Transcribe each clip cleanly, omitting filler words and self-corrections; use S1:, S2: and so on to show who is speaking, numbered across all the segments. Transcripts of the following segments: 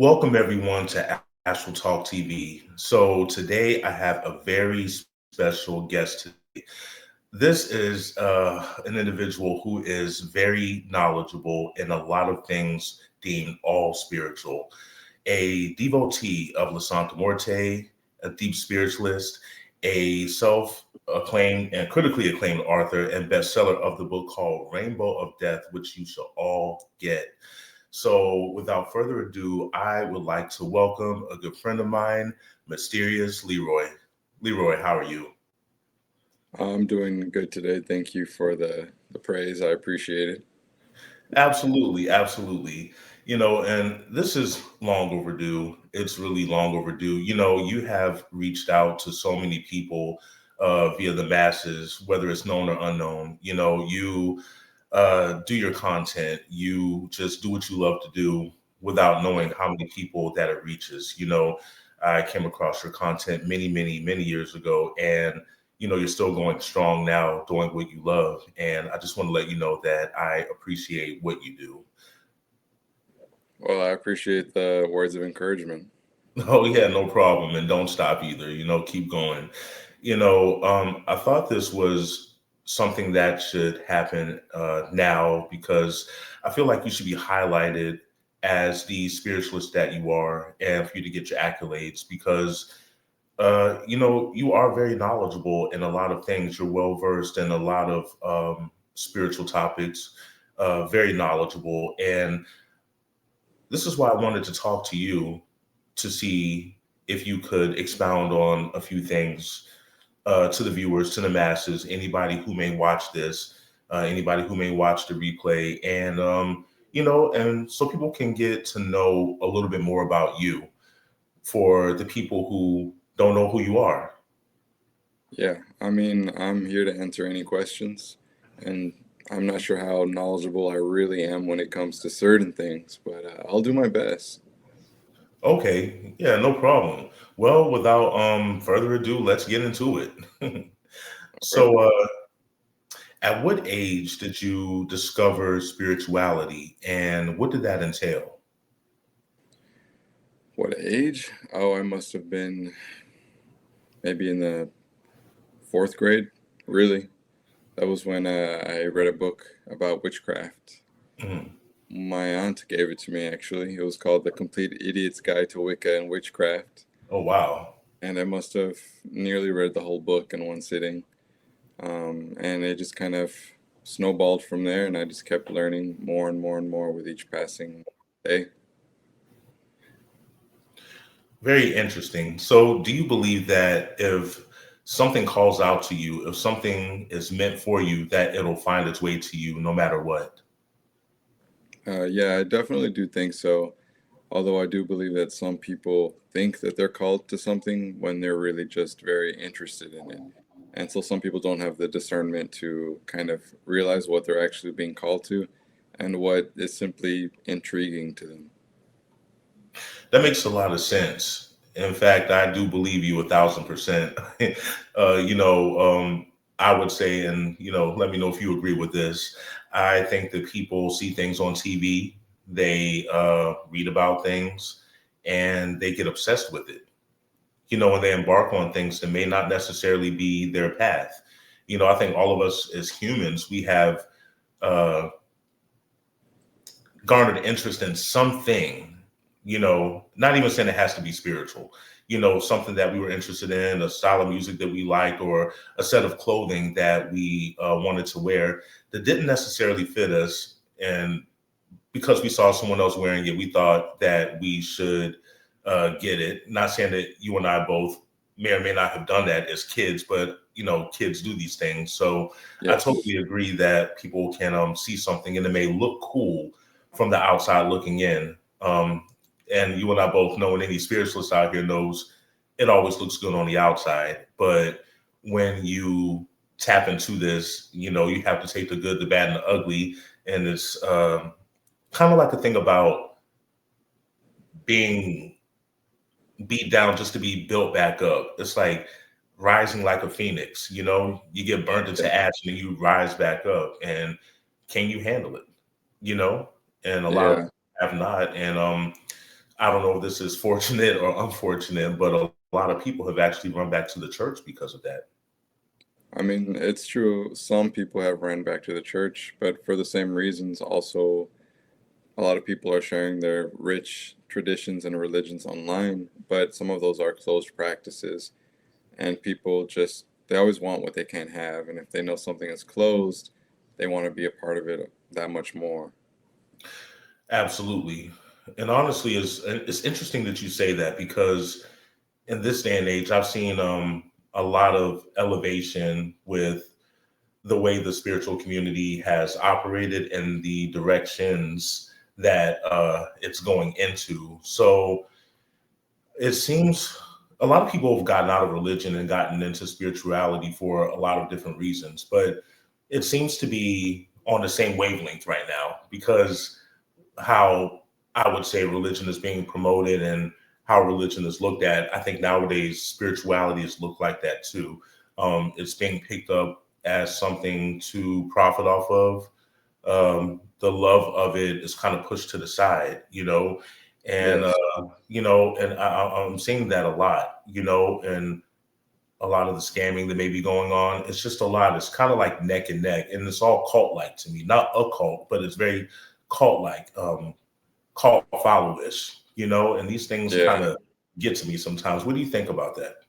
S1: Welcome everyone to Astral Talk TV. So today I have a very special guest today. This is an individual who is very knowledgeable in a lot of things deemed all spiritual. A devotee of Santa Muerte, a deep spiritualist, a self-acclaimed and critically acclaimed author and bestseller of the book called Rainbow of Death, which you shall all get. So, without further ado, I would like to welcome a good friend of mine, Mysterious Leroy. Leroy, how are you?
S2: I'm doing good today. Thank you for the praise. I appreciate it.
S1: Absolutely, absolutely. And this is long overdue. It's really long overdue. You have reached out to so many people via the masses, whether it's known or unknown. You do your content, you just do what you love to do without knowing how many people that it reaches. I came across your content many, many, many years ago, and you're still going strong now doing what you love. And I just want to let you know that I appreciate what you do.
S2: Well, I appreciate the words of encouragement.
S1: Oh yeah, no problem. And don't stop either. Keep going. I thought this was something that should happen now because I feel like you should be highlighted as the spiritualist that you are, and for you to get your accolades because you are very knowledgeable in a lot of things. You're well versed in a lot of spiritual topics, very knowledgeable, and this is why I wanted to talk to you to see if you could expound on a few things to the viewers, to the masses, anybody who may watch this, anybody who may watch the replay, and and so people can get to know a little bit more about you for the people who don't know who you are.
S2: Yeah, I'm here to answer any questions, and I'm not sure how knowledgeable I really am when it comes to certain things, but I'll do my best.
S1: Okay, yeah, no problem. Well, without further ado, let's get into it.
S2: All right.
S1: So, at what age did you discover spirituality and what did that entail?
S2: What age? Oh, I must have been maybe in the fourth grade, really. That was when I read a book about witchcraft.
S1: Mhm.
S2: My aunt gave it to me, actually. It was called The Complete Idiot's Guide to Wicca and Witchcraft.
S1: Oh, wow.
S2: And I must have nearly read the whole book in one sitting. And it just kind of snowballed from there, and I just kept learning more and more and more with each passing day.
S1: Very interesting. So, do you believe that if something calls out to you, if something is meant for you, that it'll find its way to you no matter what?
S2: Yeah, I definitely do think so. Although I do believe that some people think that they're called to something when they're really just very interested in it. And so some people don't have the discernment to kind of realize what they're actually being called to and what is simply intriguing to them.
S1: That makes a lot of sense. In fact, I do believe you 1,000%. uh, you know, um, I would say, and let me know if you agree with this. I think that people see things on TV, they read about things, and they get obsessed with it. And they embark on things that may not necessarily be their path. I think all of us as humans, we have uh, garnered interest in something, not even saying it has to be spiritual, something that we were interested in, a style of music that we liked, or a set of clothing that we wanted to wear that didn't necessarily fit us. And because we saw someone else wearing it, we thought that we should get it. Not saying that you and I both may or may not have done that as kids, but kids do these things. So I
S2: Yes.
S1: totally agree that people can see something and it may look cool from the outside looking in. And you and I both know, and any spiritualist out here knows, it always looks good on the outside. But when you tap into this, you have to take the good, the bad, and the ugly. And it's kind of like a thing about being beat down just to be built back up. It's like rising like a phoenix, you get burnt
S2: Yeah.
S1: into ash and you rise back up. And can you handle it? You know, and a lot of
S2: Yeah.
S1: people have not. And I don't know if this is fortunate or unfortunate, but a lot of people have actually run back to the church because of that.
S2: I mean, it's true. Some people have ran back to the church, but for the same reasons, also, a lot of people are sharing their rich traditions and religions online, but some of those are closed practices, and people just, they always want what they can't have, and if they know something is closed, they want to be a part of it that much more.
S1: Absolutely. And honestly, it's interesting that you say that because in this day and age, I've seen a lot of elevation with the way the spiritual community has operated and the directions that it's going into. So it seems a lot of people have gotten out of religion and gotten into spirituality for a lot of different reasons, but it seems to be on the same wavelength right now because how I would say religion is being promoted and how religion is looked at. I think nowadays spirituality is looked like that too. It's being picked up as something to profit off of. The love of it is kind of pushed to the side, and
S2: Yes.
S1: I'm seeing that a lot, and a lot of the scamming that may be going on. It's just a lot. It's kind of like neck and neck, and it's all cult like to me. Not a cult, but it's very cult like. Cult followish, and these things kind
S2: Yeah.
S1: of get to me sometimes. What do you think about that?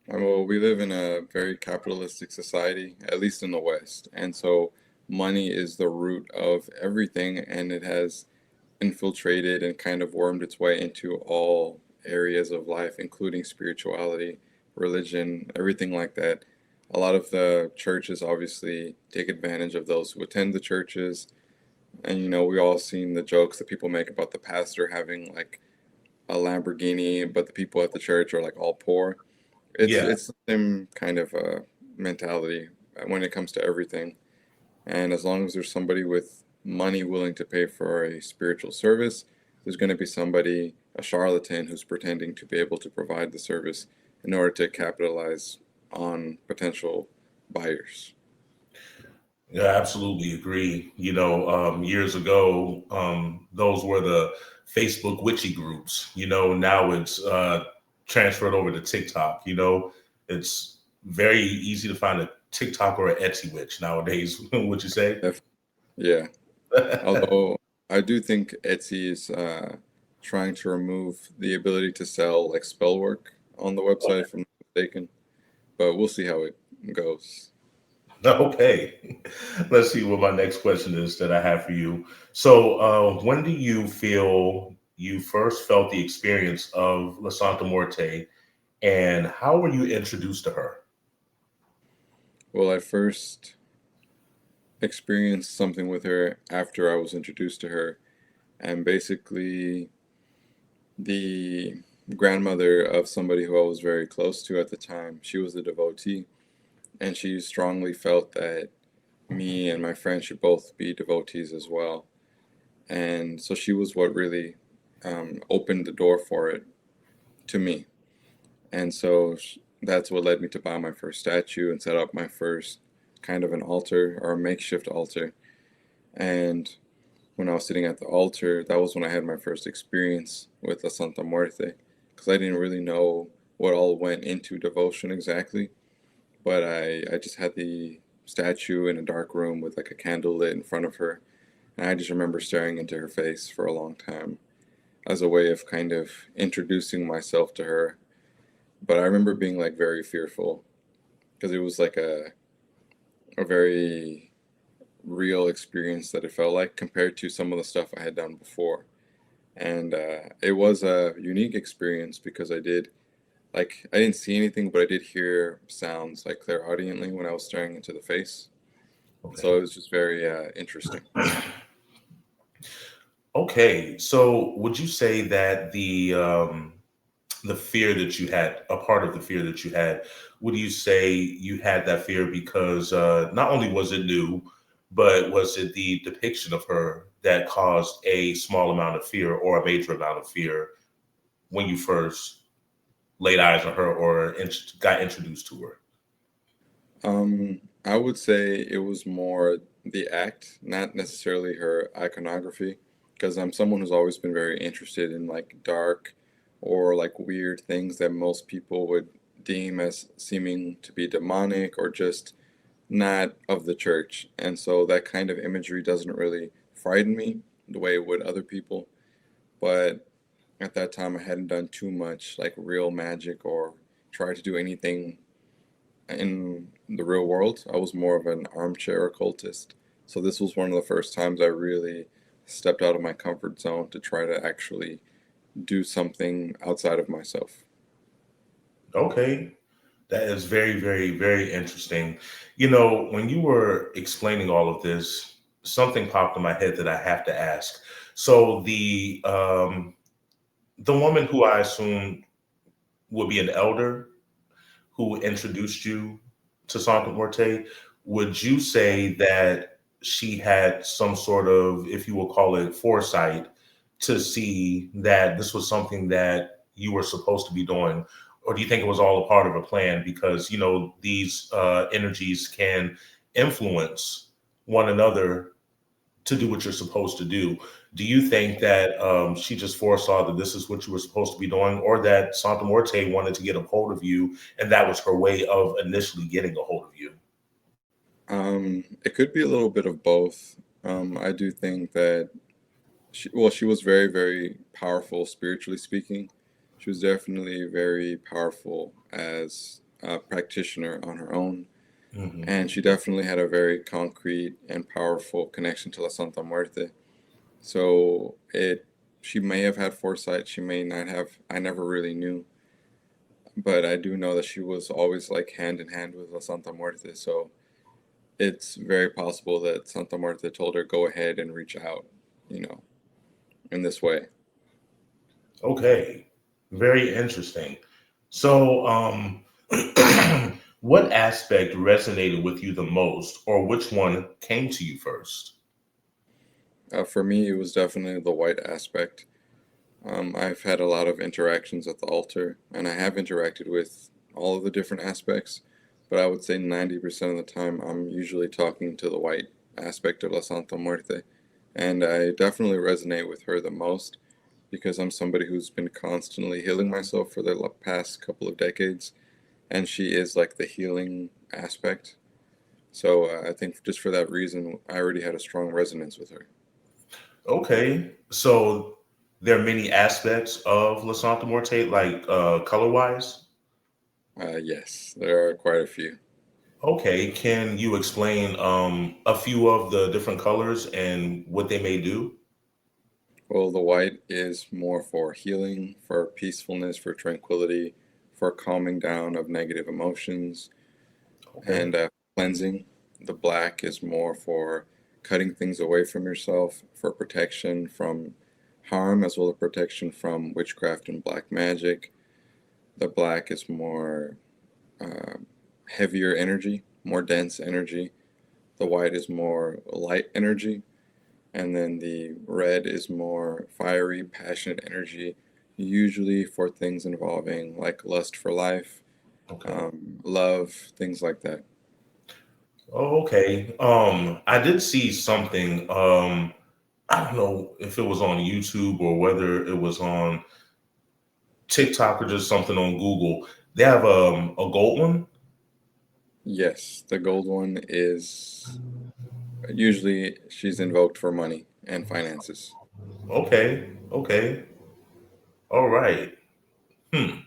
S2: Well, we live in a very capitalistic society, at least in the West, and so money is the root of everything, and it has infiltrated and kind of wormed its way into all areas of life, including spirituality, religion, everything like that. A lot of the churches obviously take advantage of those who attend the churches. And, we all seen the jokes that people make about the pastor having like a Lamborghini, but the people at the church are like all poor. It's
S1: Yeah,
S2: it's the same kind of mentality when it comes to everything. And as long as there's somebody with money willing to pay for a spiritual service, there's going to be somebody, a charlatan, who's pretending to be able to provide the service in order to capitalize on potential buyers.
S1: yeah, I absolutely agree. Years ago, those were the Facebook witchy groups. Now it's transferred over to TikTok. It's very easy to find a TikTok or an Etsy witch nowadays. Would you say?
S2: Def- yeah. Although I do think Etsy is trying to remove the ability to sell like spell work on the website, if I'm not mistaken. But we'll see how it goes.
S1: Okay. Let's see what my next question is that I have for you. So, when do you feel you first felt the experience of La Santa Muerte, and how were you introduced to her?
S2: Well, I first experienced something with her after I was introduced to her, and basically the grandmother of somebody who I was very close to at the time, she was a devotee, and she strongly felt that me and my friend should both be devotees as well. And so she was what really opened the door for it to me. And so that's what led me to buy my first statue and set up my first kind of an altar or a makeshift altar. And when I was sitting at the altar, that was when I had my first experience with the Santa Muerte, because I didn't really know what all went into devotion exactly. But I just had the statue in a dark room with like a candle lit in front of her. And I just remember staring into her face for a long time as a way of kind of introducing myself to her. But I remember being like very fearful because it was like a very real experience that it felt like compared to some of the stuff I had done before. And it was a unique experience because I didn't see anything, but I did hear sounds like clairaudiently when I was staring into the face. So
S1: Okay.
S2: it was just very interesting.
S1: Okay. So, would you say that the fear that you had, a part of the fear that you had, would you say you had that fear because not only was it new, but was it the depiction of her that caused a small amount of fear or a major amount of fear when you first laid eyes on her or got introduced to her?
S2: I would say it was more the act, not necessarily her iconography, because I'm someone who's always been very interested in like dark or like weird things that most people would deem as seeming to be demonic or just not of the church. And so that kind of imagery doesn't really frighten me the way it would other people. But at that time, I hadn't done too much like real magic or tried to do anything in the real world. I was more of an armchair occultist. So this was one of the first times I really stepped out of my comfort zone to try to actually do something outside of myself.
S1: Okay. That is very, very, very interesting. You know, when you were explaining all of this, something popped in my head that I have to ask. So the woman who I assume would be an elder who introduced you to Santa Muerte, would you say that she had some sort of, if you will call it, foresight to see that this was something that you were supposed to be doing? Or do you think it was all a part of a plan? Because, you know, these energies can influence one another to do what you're supposed to do. Do you think that she just foresaw that this is what you were supposed to be doing, or that Santa Muerte wanted to get a hold of you, and that was her way of initially getting a hold of you?
S2: It could be a little bit of both. I do think that she was very, very powerful spiritually speaking. She was definitely very powerful as a practitioner on her own.
S1: Hmm.
S2: And she definitely had a very concrete and powerful connection to La Santa Muerte. So she may have had foresight, she may not have. I never really knew, but I do know that she was always like hand in hand with La Santa Muerte. So it's very possible that Santa Muerte told her go ahead and reach out, you know, in this way.
S1: Okay, very interesting. So, what aspect resonated with you the most, or which one came to you first?
S2: For me, it was definitely the white aspect. I've had a lot of interactions at the altar, and I have interacted with all of the different aspects, but I would say 90% of the time I'm usually talking to the white aspect of La Santa Muerte. And I definitely resonate with her the most because I'm somebody who's been constantly healing myself for the past couple of decades, and she is like the healing aspect. So I think just for that reason, I already had a strong resonance with her.
S1: Okay, so there are many aspects of La Santa Muerte, like color wise.
S2: Yes, there are quite a few.
S1: Okay, can you explain a few of the different colors and what they may do?
S2: Well, the white is more for healing, for peacefulness, for tranquility, for calming down of negative emotions,
S1: Okay.
S2: and cleansing. The black is more for cutting things away from yourself, for protection from harm, as well as protection from witchcraft and black magic. The black is more uh, heavier energy, more dense energy. The white is more light energy, and then the red is more fiery, passionate energy, usually for things involving like lust for life,
S1: Okay.
S2: love, things like that.
S1: Oh, okay. I did see something. I don't know if it was on YouTube or whether it was on TikTok or just something on Google. They have a gold one.
S2: Yes, the gold one is usually she's invoked for money and finances.
S1: Okay. Okay. All right. Hmm.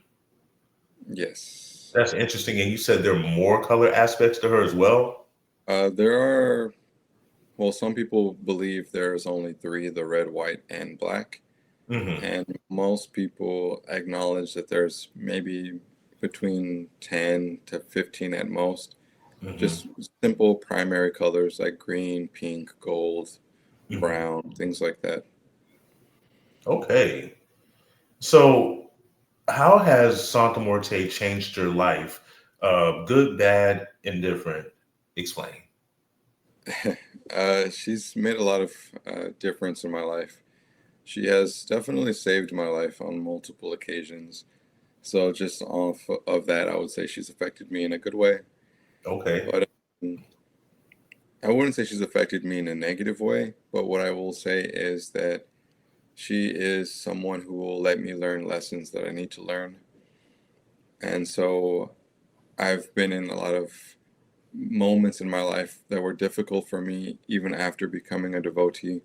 S2: Yes.
S1: That's interesting. And you said there are more color aspects to her as well.
S2: There are, well, some people believe there's only three, the red, white, and black.
S1: Hmm.
S2: And most people acknowledge that there's maybe between 10 to 15 at most. Just
S1: Hmm.
S2: simple primary colors like green, pink, gold,
S1: Hmm.
S2: brown, things like that.
S1: Okay. So, how has Santa Muerte changed your life? Good, bad, indifferent. Explain.
S2: She's made a lot of difference in my life. She has definitely saved my life on multiple occasions. So just off of that, I would say she's affected me in a good way.
S1: Okay.
S2: But I wouldn't say she's affected me in a negative way. But what I will say is that She is someone who will let me learn lessons that I need to learn. And so I've been in a lot of moments in my life that were difficult for me even after becoming a devotee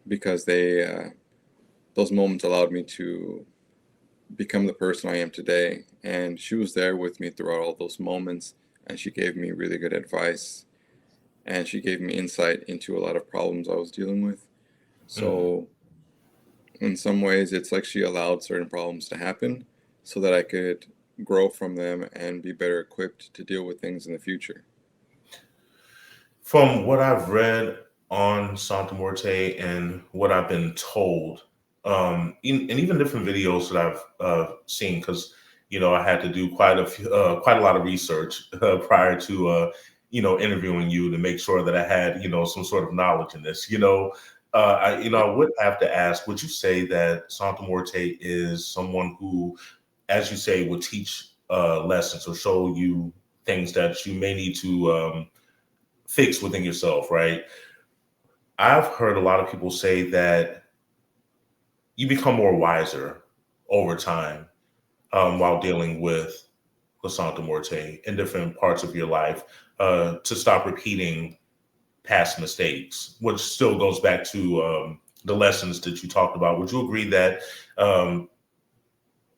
S2: because those moments allowed me to become the person I am today. And she was there with me throughout all those moments, and she gave me really good advice, and she gave me insight into a lot of problems I was dealing with.
S1: Mm.
S2: So, in some ways, it's like she allowed certain problems to happen so that I could grow from them and be better equipped to deal with things in the future.
S1: From what I've read on Santa Muerte and what I've been told, and even different videos that I've seen, because I had to do quite a lot of research prior to interviewing you to make sure that I had some sort of knowledge in this. I would have to ask: would you say that Santa Muerte is someone who, as you say, would teach lessons or show you things that you may need to fix within yourself, right? I've heard a lot of people say that you become more wiser over time while dealing with Santa Morte in different parts of your life to stop repeating past mistakes, which still goes back to the lessons that you talked about. Would you agree that um,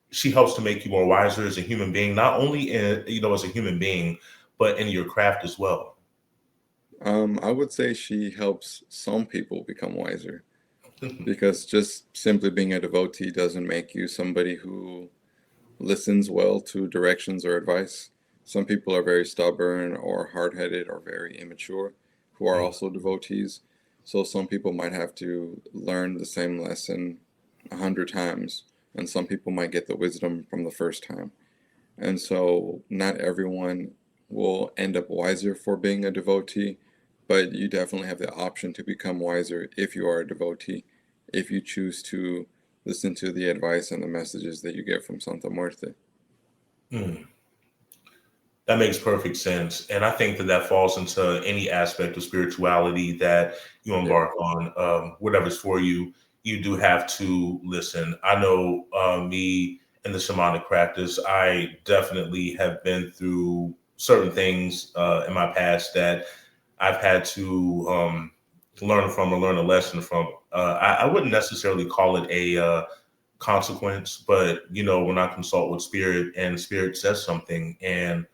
S1: she helps to make you more wiser as a human being, not only as a human being, but in your craft as well?
S2: I would say she helps some people become wiser because just simply being a devotee doesn't make you somebody who listens well to directions or advice. Some people are very stubborn or hard headed or very immature who are
S1: Mm.
S2: also devotees. So some people might have to learn the same lesson 100 times, and some people might get the wisdom from the first time. And so not everyone will end up wiser for being a devotee, but you definitely have the option to become wiser if you are a devotee, if you choose to listen to the advice and the messages that you get from Santa Muerte.
S1: Mm. That makes perfect sense. And I think that that falls into any aspect of spirituality that you
S2: Yeah.
S1: embark on, whatever's for you, you do have to listen. I know me in the shamanic practice, I definitely have been through certain things in my past that I've had to learn from or learn a lesson from. I wouldn't necessarily call it a consequence, but when I consult with spirit and spirit says something and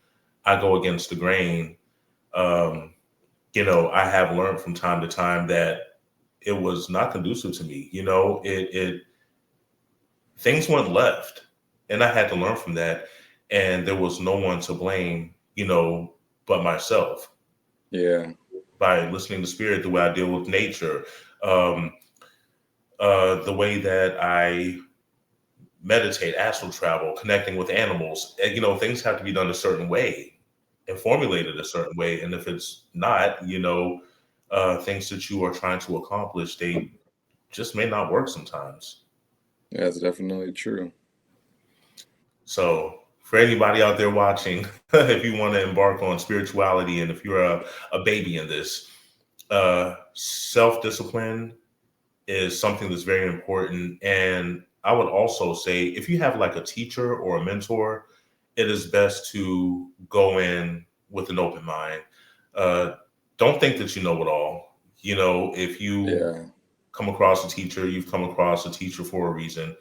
S1: I go against the grain. Um, I have learned from time to time that it was not conducive to me. It things went left, and I had to learn from that. And there was no one to blame, but myself
S2: Yeah.
S1: by listening to spirit, the way I deal with nature, um, the way that I meditate, astral travel, connecting with animals. And, things have to be done a certain way and formulated a certain way. And if it's not, things that you are trying to accomplish, they just may not work sometimes.
S2: Yeah, that's definitely true.
S1: So for anybody out there watching, if you want to embark on spirituality and if you're a baby in this, self-discipline is something that's very important. And I would also say if you have like a teacher or a mentor, it is best to go in with an open mind. Uh, don't think that you know it all. If you
S2: Yeah.
S1: come across a teacher, you've come across a teacher for a reason.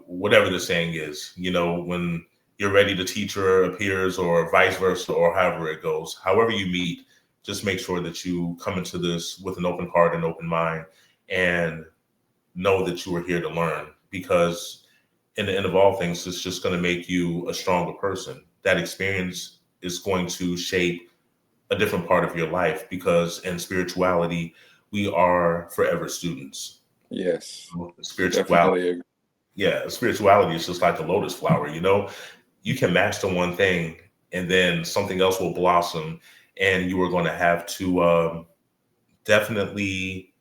S1: Whatever the saying is, when your ready the teacher appears, or vice versa, or however it goes, however you meet, just make sure that you come into this with an open heart and open mind and know that you are here to learn because in the end of all things, it's just going to make you a stronger person. That experience is going to shape a different part of your life because in spirituality, we are forever students.
S2: Yes.
S1: Spirituality,
S2: Definitely.
S1: yeah, spirituality is just like the lotus flower, you can master one thing and then something else will blossom and you are going to have to definitely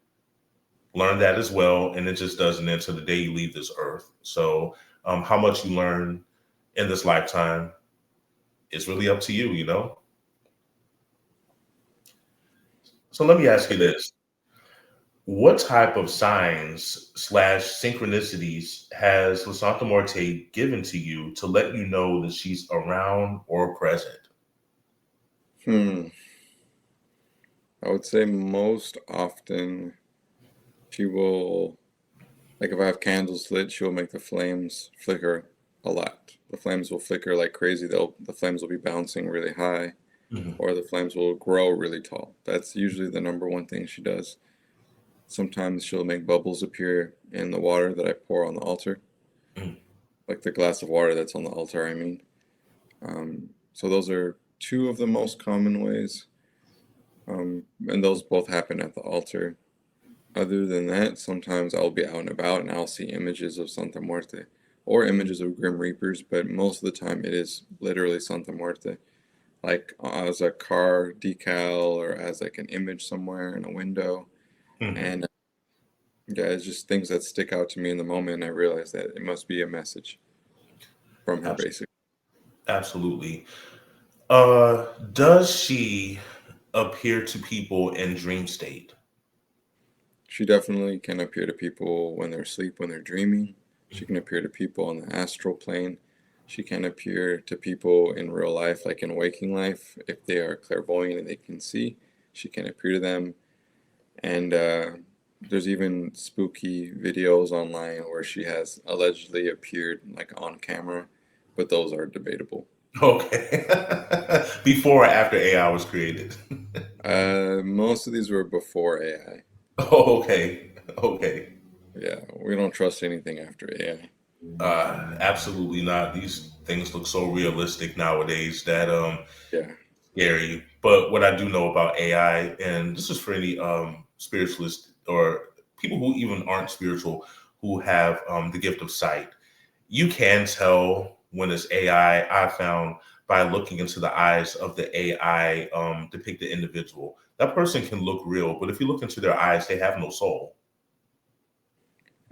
S1: learn that as well. And it just doesn't end until the day you leave this earth. So, how much you learn in this lifetime is really up to you. So, let me ask you this. What type of signs slash synchronicities has La Santa Muerte given to you to let you know that she's around or present?
S2: Hmm. I would say most often she will, like if I have candles lit, she will make the flames flicker a lot. The flames will flicker like crazy. The flames will be bouncing really high,
S1: Mhm.
S2: or the flames will grow really tall. That's usually the number one thing she does. Sometimes she'll make bubbles appear in the water that I pour on the altar,
S1: Mhm.
S2: like the glass of water that's on the altar, I mean. So those are two of the most common ways, and those both happen at the altar. Other than that, sometimes I'll be out and about and I'll see images of Santa Muerte or images of Grim Reapers, but most of the time it is literally Santa Muerte, like as a car decal or as like an image somewhere in a window.
S1: Mhm.
S2: And yeah, it's just things that stick out to me in the moment. And I realize that it must be a message from her,
S1: Abs-
S2: basically.
S1: Absolutely. Does she appear to people in dream state?
S2: She definitely can appear to people when they're asleep, when they're dreaming. She can appear to people on the astral plane. She can appear to people in real life, like in waking life. If they are clairvoyant and they can see, she can appear to them. And there's even spooky videos online where she has allegedly appeared like on camera, but those are debatable.
S1: Okay. Before or after AI was created?
S2: Most of these were before AI.
S1: Oh, okay. Okay.
S2: Yeah, we don't trust anything after AI.
S1: Absolutely not. These things look so realistic nowadays that
S2: Yeah.
S1: scary. But what I do know about AI, and this is for any spiritualist or people who even aren't spiritual who have the gift of sight, you can tell when it's AI. I found by looking into the eyes of the AI depicted individual. That person can look real, but if you look into their eyes, they have no soul.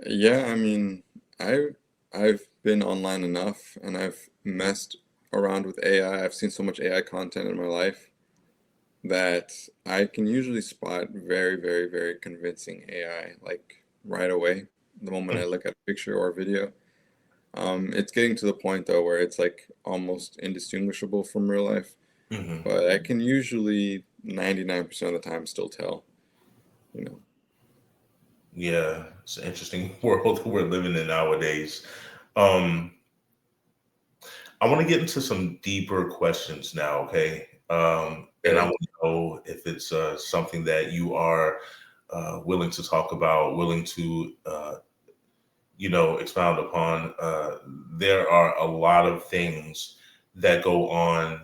S2: Yeah, I mean, I've been online enough and I've messed around with AI. I've seen so much AI content in my life that I can usually spot very, very, very convincing AI like right away, the moment I look at a picture or a video. It's getting to the point though where it's like almost indistinguishable from real life,
S1: Hmm.
S2: but I can usually 99% of the time still tell, you know.
S1: Yeah, it's an interesting world that we're living in nowadays. Um, I want to get into some deeper questions now, okay? And I
S2: Okay.
S1: want to know if it's something that you are willing to talk about, willing to, expound upon. There are a lot of things that go on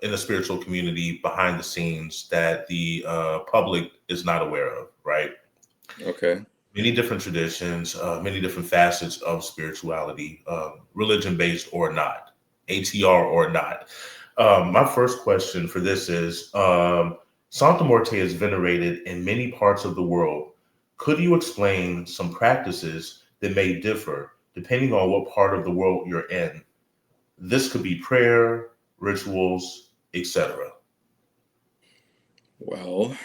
S1: in the spiritual community behind the scenes that the public is not aware of, right?
S2: Okay.
S1: Many different traditions, many different facets of spirituality, religion based or not, ATR or not. My first question for this is Santa Muerte is venerated in many parts of the world. Could you explain some practices that may differ depending on what part of the world you're in? This could be prayer, rituals, etc.
S2: Well,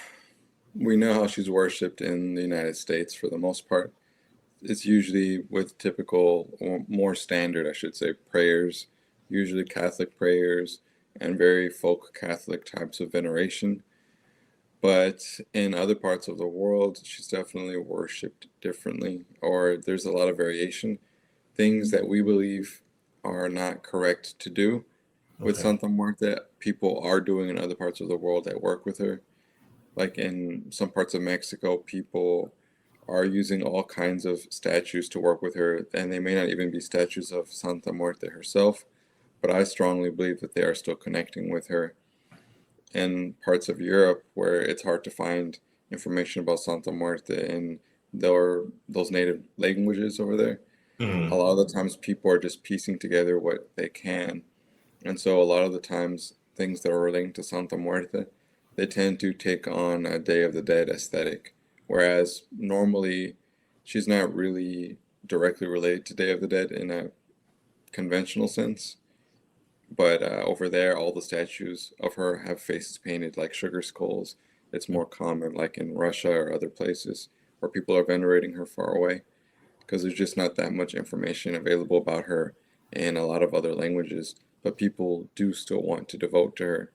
S2: we know how she's worshipped in the United States for the most part. It's usually with typical, or more standard, I should say, prayers, usually Catholic prayers, and very folk Catholic types of veneration. But in other parts of the world, she's definitely worshipped differently, or there's a lot of variation. Things that we believe are not correct to do with
S1: Okay.
S2: Santa Muerte, people are doing in other parts of the world that work with her. Like in some parts of Mexico, people are using all kinds of statues to work with her, and they may not even be statues of Santa Muerte herself, but I strongly believe that they are still connecting with her. In parts of Europe where it's hard to find information about Santa Muerte in those native languages over there, a
S1: Mhm.
S2: lot of the times people are just piecing together what they can. And so a lot of the times things that are relating to Santa Muerte, they tend to take on a Day of the Dead aesthetic. Whereas normally she's not really directly related to Day of the Dead in a conventional sense. But over there, all the statues of her have faces painted like sugar skulls, it's more common, like in Russia or other places where people are venerating her far away because there's just not that much information available about her in a lot of other languages. But people do still want to devote to her.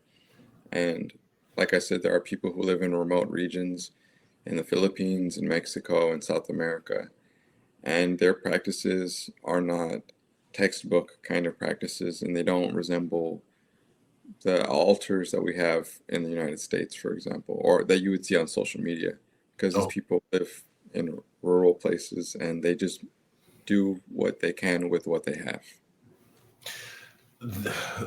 S2: And like I said, there are people who live in remote regions in the Philippines, in Mexico, and South America, and their practices are not textbook kind of practices, and they don't resemble the altars that we have in the United States, for example, or that you would see on social media, because these
S1: Oh,
S2: people live in rural places and they just do what they can with what they have.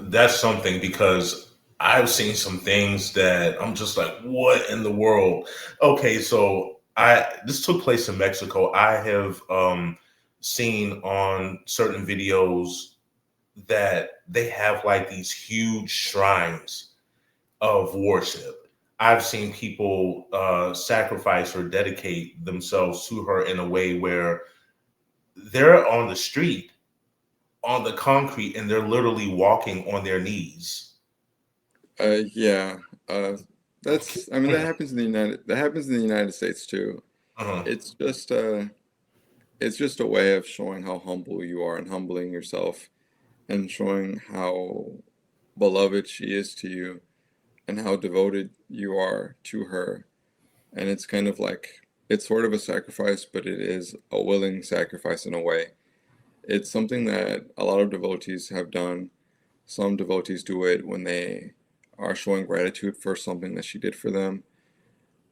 S1: that's something because I've seen some things that I'm just like, what in the world? Okay, so I this took place in Mexico. I have seen on certain videos that they have like these huge shrines of worship. I've seen people sacrifice or dedicate themselves to her in a way where they're on the street, on the concrete, and they're literally walking on their knees.
S2: Yeah, uh, that's. I mean, that happens in the United States too.
S1: Uh-huh.
S2: It's just it's just a way of showing how humble you are and humbling yourself and showing how beloved she is to you and how devoted you are to her. And it's kind of like it's sort of a sacrifice, but it is a willing sacrifice in a way. It's something that a lot of devotees have done. Some devotees do it when they are showing gratitude for something that she did for them.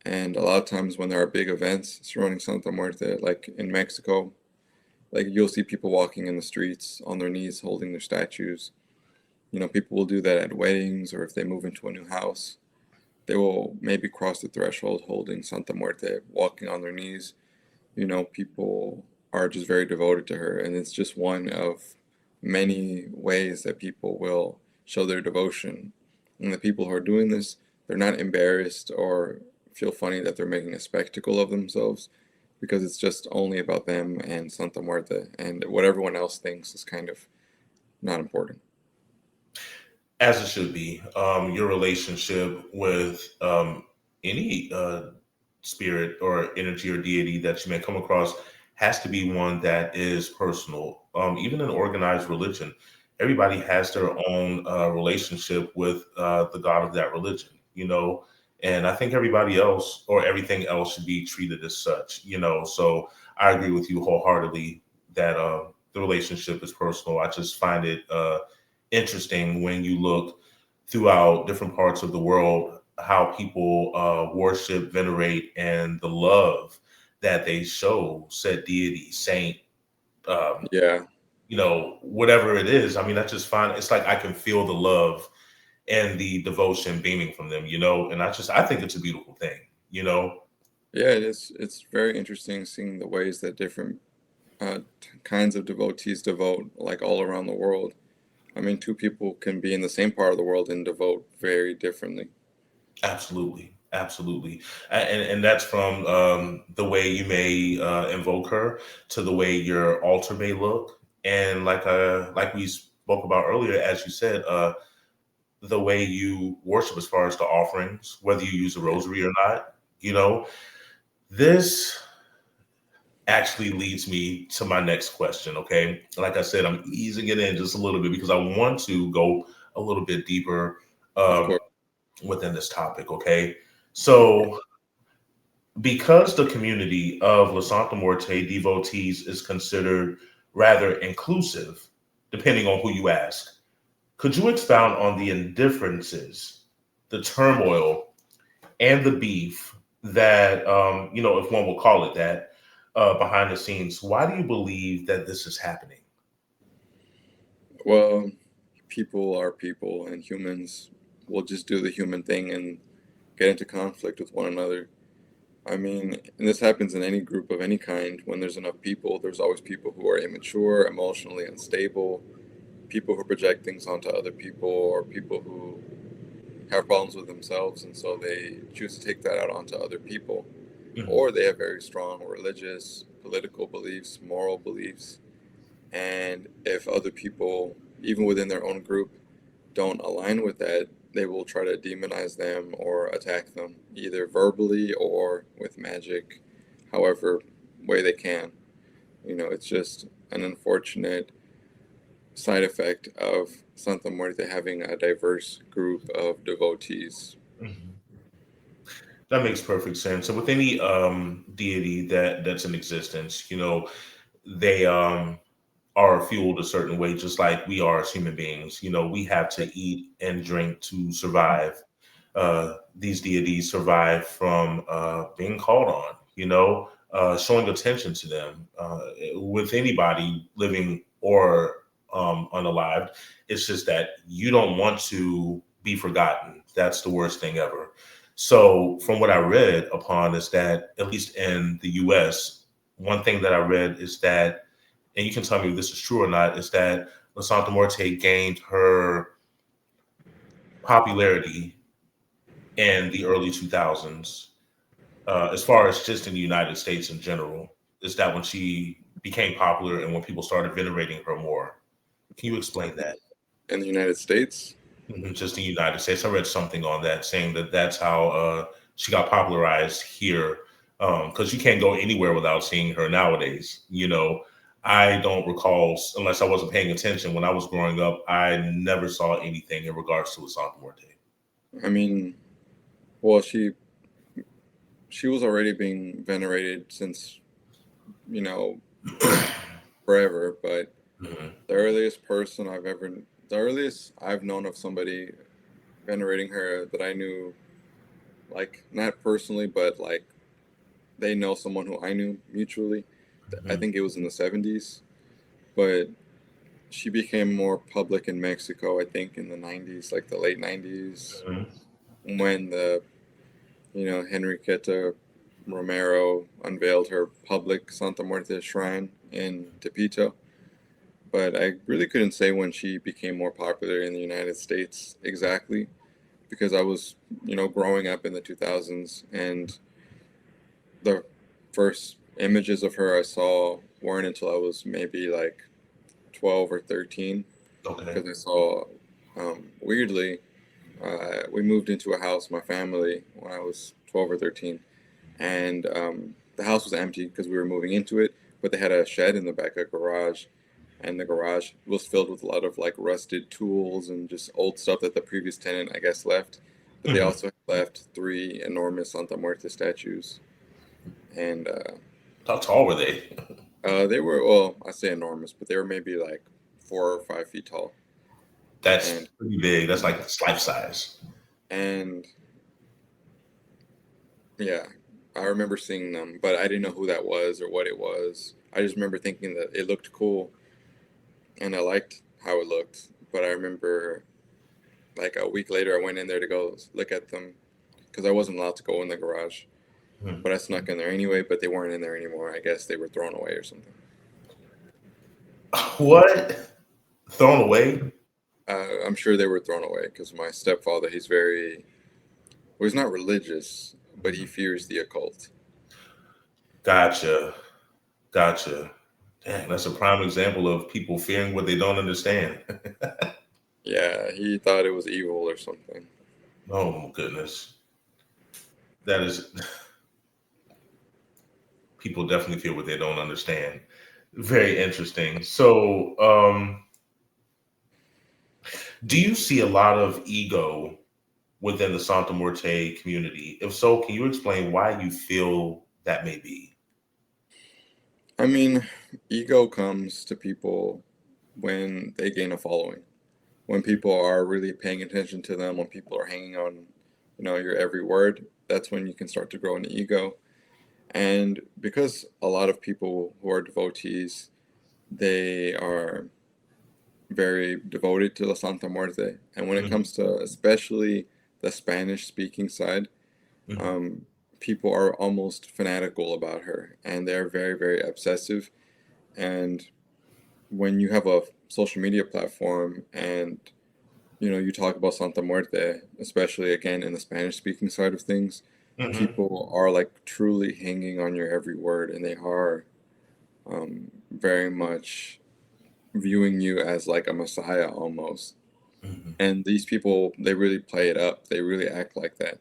S2: And a lot of times when there are big events surrounding Santa Muerte, like in Mexico, like you'll see people walking in the streets on their knees holding their statues. You know, people will do that at weddings or if they move into a new house. They will maybe cross the threshold holding Santa Muerte, walking on their knees. You know, people are just very devoted to her, and it's just one of many ways that people will show their devotion. And the people who are doing this, they're not embarrassed or feel funny that they're making a spectacle of themselves because it's just only about them and Santa Muerte, and what everyone else thinks is kind of not important.
S1: As it should be. Your relationship with any spirit or energy or deity that you may come across has to be one that is personal. Even in organized religion, everybody has their own relationship with the God of that religion, you know. And I think everybody else or everything else should be treated as such, you know. So I agree with you wholeheartedly that the relationship is personal. I just find it interesting when you look throughout different parts of the world how people worship, venerate, and the love that they show said deity, saint, um,
S2: Yeah,
S1: you know, whatever it is. I mean, I just find it's like I can feel the love and the devotion beaming from them, you know, and I think it's a beautiful thing, you know.
S2: yeah, it is. It's very interesting seeing the ways that different kinds of devotees devote, like all around the world. I mean, two people can be in the same part of the world and devote very differently.
S1: Absolutely, absolutely, and that's from the way you may invoke her to the way your altar may look, and like we spoke about earlier, as you said, the way you worship as far as the offerings, whether you use a
S2: Yeah.
S1: rosary or not. You know, this actually leads me to my next question. Okay, like I said, I'm easing it in just a little bit because I want to go a little bit deeper
S2: Of
S1: um,
S2: course.
S1: within this topic. Okay, so because the community of La Santa Muerte devotees is considered rather inclusive, depending on who you ask, could you expound on the indifferences, the turmoil, and the beef that, you know, if one will call it that, behind the scenes? Why do you believe that this is happening?
S2: Well, people are people, and humans will just do the human thing and get into conflict with one another. I mean, and this happens in any group of any kind. When there's enough people, there's always people who are immature, emotionally unstable, people who project things onto other people, or people who have problems with themselves, and so they choose to take that out onto other people.
S1: Mhm.
S2: Or they have very strong religious, political beliefs, moral beliefs, and if other people, even within their own group, don't align with that, they will try to demonize them or attack them, either verbally or with magic, however way they can. It's just an unfortunate side effect of Santa Muerte having a diverse group of devotees.
S1: Mhm. That makes perfect sense. So with any deity that's in existence, they are fueled a certain way, just like we are as human beings. We have to eat and drink to survive. These deities survive from being called on, showing attention to them. With anybody living or unalived, it's just that you don't want to be forgotten. That's the worst thing ever. So, from what I read upon, is that, at least in the US, one thing that I read is that, and you can tell me if this is true or not, is that La Santa Muerte gained her popularity in the early 2000s, as far as just in the United States in general. Is that when she became popular and when people started venerating her more? Can you explain that?
S2: In the United States,
S1: Just in the United States, I read something on that saying that that's how she got popularized here. Because you can't go anywhere without seeing her nowadays. I don't recall, unless I wasn't paying attention when I was growing up, I never saw anything in regards to Santa Muerte.
S2: I mean, well, she was already being venerated since, you know, forever, but
S1: Mhm.
S2: the earliest person the earliest I've known of somebody venerating her that I knew, like, not personally, but like they know someone who I knew mutually. I
S1: Mhm.
S2: think it was in the 70s, but she became more public in Mexico, I think, in the 90s, like the late 90s,
S1: Mhm.
S2: when Henriqueta Romero unveiled her public Santa Muerte shrine in Tepito. But I really couldn't say when she became more popular in the United States exactly, because I was, growing up in the 2000s, and the first images of her I saw weren't until I was maybe like 12 or 13,
S1: Okay.
S2: because I saw, weirdly, we moved into a house, my family, when I was 12 or 13, and the house was empty because we were moving into it, but they had a shed in the back, a garage, and the garage was filled with a lot of like rusted tools and just old stuff that the previous tenant, I guess, left. But they
S1: Mhm.
S2: also left three enormous Santa Muerte statues, and
S1: How tall were they?
S2: they were, well, I say enormous, but they were maybe like 4 or 5 feet tall,
S1: That's
S2: and
S1: pretty big. That's like it's life size.
S2: and yeah, I remember seeing them, but I didn't know who that was or what it was. I just remember thinking that it looked cool, and I liked how it looked. But I remember, like, a week later, I went in there to go look at them because I wasn't allowed to go in the garage.
S1: Mhm.
S2: But I snuck in there anyway. But they weren't in there anymore. I guess they were thrown away or something.
S1: What? Thrown away?
S2: I'm sure they were thrown away because my stepfather, he's very, well, he's not religious, but he fears the occult.
S1: Gotcha. Gotcha. Dang, that's a prime example of people fearing what they don't understand.
S2: Yeah, he thought it was evil or something.
S1: Oh my goodness. That is, people definitely fear what they don't understand. Very interesting. So, do you see a lot of ego within the Santa Muerte community? If so, can you explain why you feel that may be?
S2: I mean, ego comes to people when they gain a following, when people are really paying attention to them, when people are hanging on, your every word. That's when you can start to grow an ego. And because a lot of people who are devotees, they are very devoted to La Santa Muerte. And when it
S1: Mhm.
S2: comes to especially the Spanish speaking side,
S1: Mhm.
S2: um, people are almost fanatical about her, and they're very, very obsessive. And when you have a social media platform and you talk about Santa Muerte, especially again in the Spanish speaking side of things,
S1: Mhm.
S2: people are like truly hanging on your every word, and they are very much viewing you as like a messiah almost.
S1: Hmm.
S2: And these people, they really play it up. They really act like that.